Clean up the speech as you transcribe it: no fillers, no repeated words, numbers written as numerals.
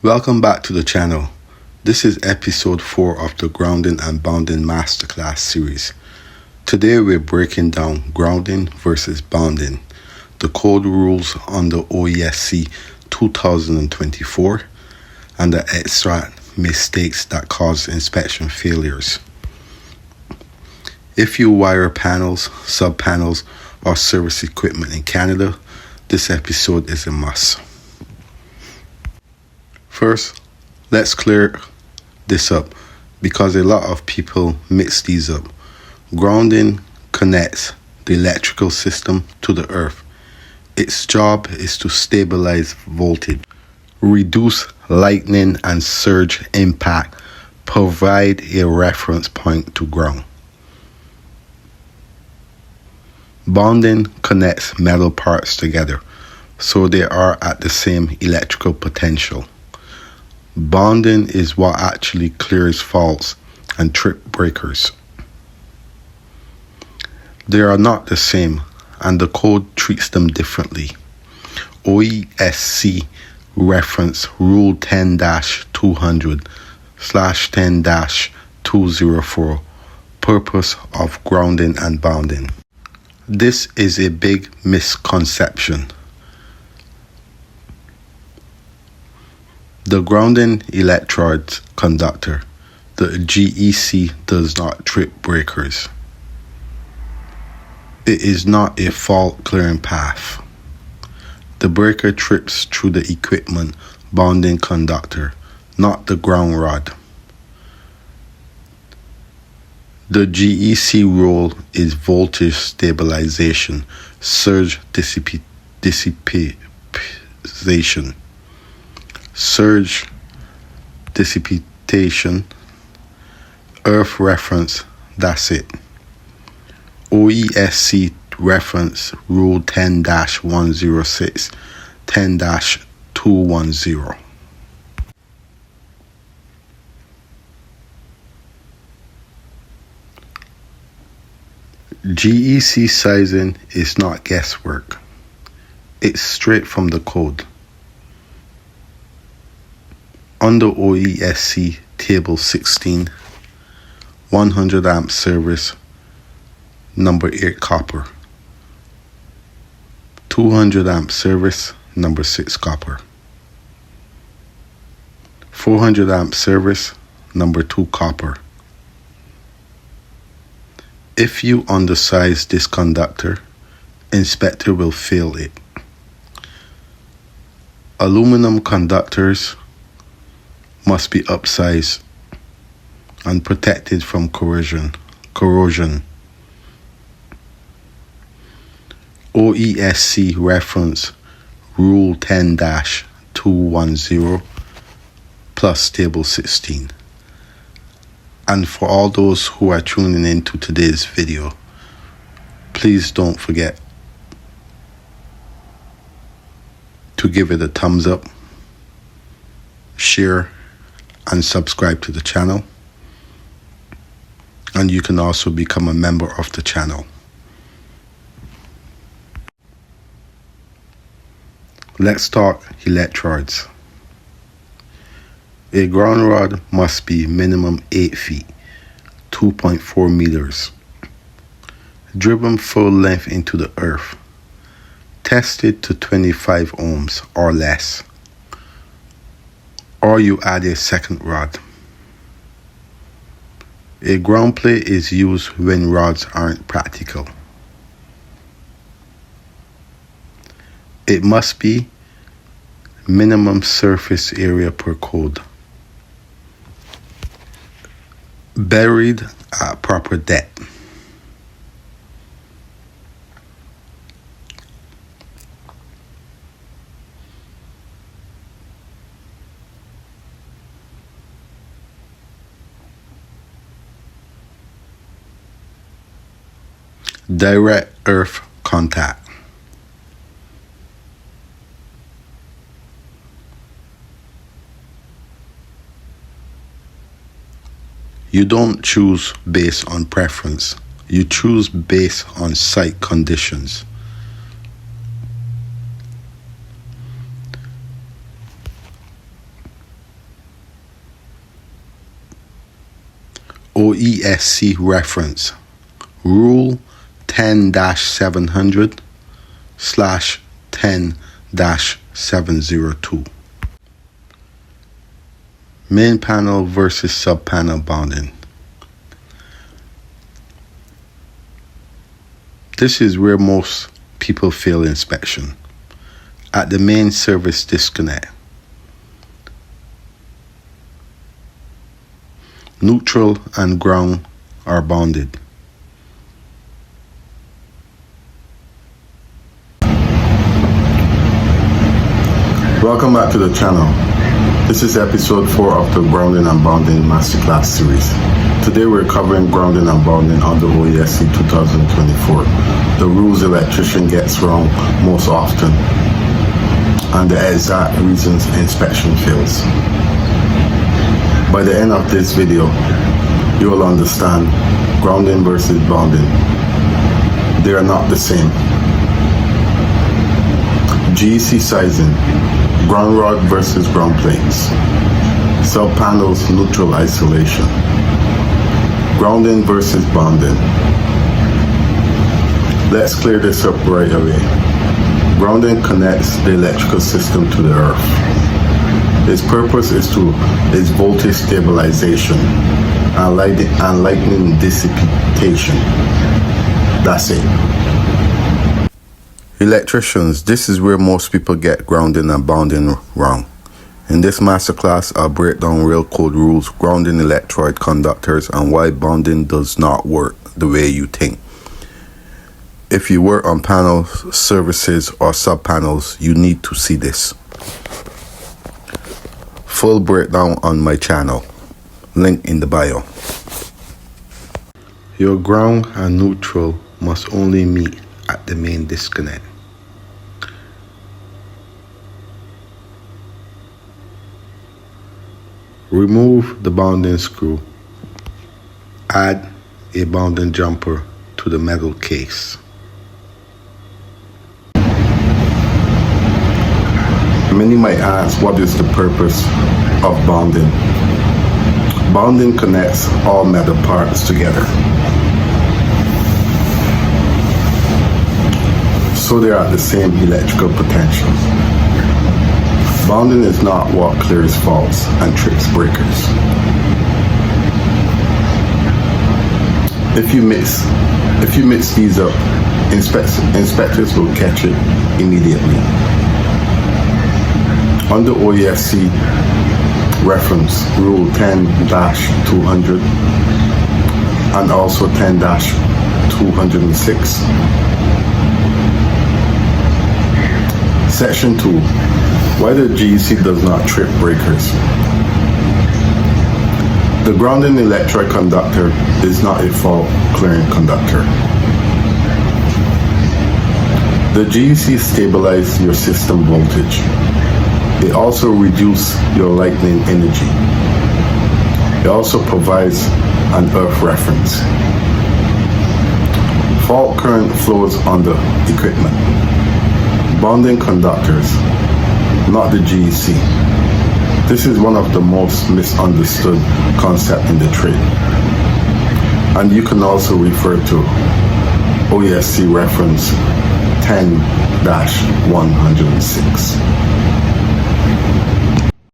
Welcome back to the channel. This is episode 4 of the Grounding and Bounding Masterclass series. Today we're breaking down grounding versus bounding, the code rules under OESC 2024, and the extract mistakes that cause inspection failures. If you wire panels, sub-panels, or service equipment in Canada, this episode is a must. First, let's clear this up because a lot of people mix these up. Grounding connects the electrical system to the earth. Its job is to stabilize voltage, reduce lightning and surge impact, provide a reference point to ground. Bounding connects metal parts together so they are at the same electrical potential. Bounding is what actually clears faults and trip breakers. They are not the same, and the code treats them differently. OESC reference Rule 10-200/10-204, purpose of grounding and bounding. This is a big misconception. The grounding electrode conductor, the GEC, does not trip breakers. It is not a fault clearing path. The breaker trips through the equipment bounding conductor, not the ground rod. The GEC role is voltage stabilization, surge dissipation. Surge dissipation, earth reference, that's it. OESC reference Rule 10-106, 10-210. GEC sizing is not guesswork. It's straight from the code. Under OESC Table 16, 100 amp service, number 8 copper. 200 amp service, number 6 copper. 400 amp service, number 2 copper. If you undersize this conductor, inspector will fail it. Aluminum conductors must be upsized and protected from corrosion. OESC reference Rule 10-210 plus Table 16. And for all those who are tuning into today's video, please don't forget to give it a thumbs up, share, and subscribe to the channel. And you can also become a member of the channel. Let's talk electrodes. A ground rod must be minimum 8 feet, 2.4 meters, driven full length into the earth, tested to 25 ohms or less, or you add a second rod. A ground plate is used when rods aren't practical. It must be minimum surface area per code, buried at proper depth. Direct earth contact. You don't choose based on preference. You choose based on site conditions. OESC reference Rule 10-700/10-702. Main panel versus sub-panel bonding. This is where most people fail inspection, at the main service disconnect. Neutral and ground are bonded. Welcome back to the channel. This is episode 4 of the Grounding and Bonding Masterclass series. Today we're covering grounding and bonding under OESC 2024, the rules electrician gets wrong most often, and the exact reasons inspection fails. By the end of this video, you will understand grounding versus bonding. They are not the same. GEC sizing, ground rod versus ground plates, sub-panels neutral isolation, grounding versus bonding. Let's clear this up right away. Grounding connects the electrical system to the earth. Its purpose is voltage stabilization and lightning dissipation. That's it. Electricians, this is where most people get grounding and bonding wrong. In this masterclass, I'll break down real code rules, grounding electrode conductors, and why bonding does not work the way you think. If you work on panels, services, or sub-panels, you need to see this. Full breakdown on my channel. Link in the bio. Your ground and neutral must only meet at the main disconnect. Remove the bonding screw. Add a bonding jumper to the metal case. Many might ask, what is the purpose of bonding? Bonding connects all metal parts together, so they are at the same electrical potential. Bonding is not what clears faults and trips breakers. If you mix these up, inspectors will catch it immediately. Under OESC reference Rule 10-200 and also 10-206. Section 2. Why the GEC does not trip breakers. The grounding electrode conductor is not a fault clearing conductor. The GEC stabilizes your system voltage. It also reduces your lightning energy. It also provides an earth reference. Fault current flows on the equipment. Bonding conductors, not the GEC. This is one of the most misunderstood concepts in the trade. And you can also refer to OESC reference 10-106.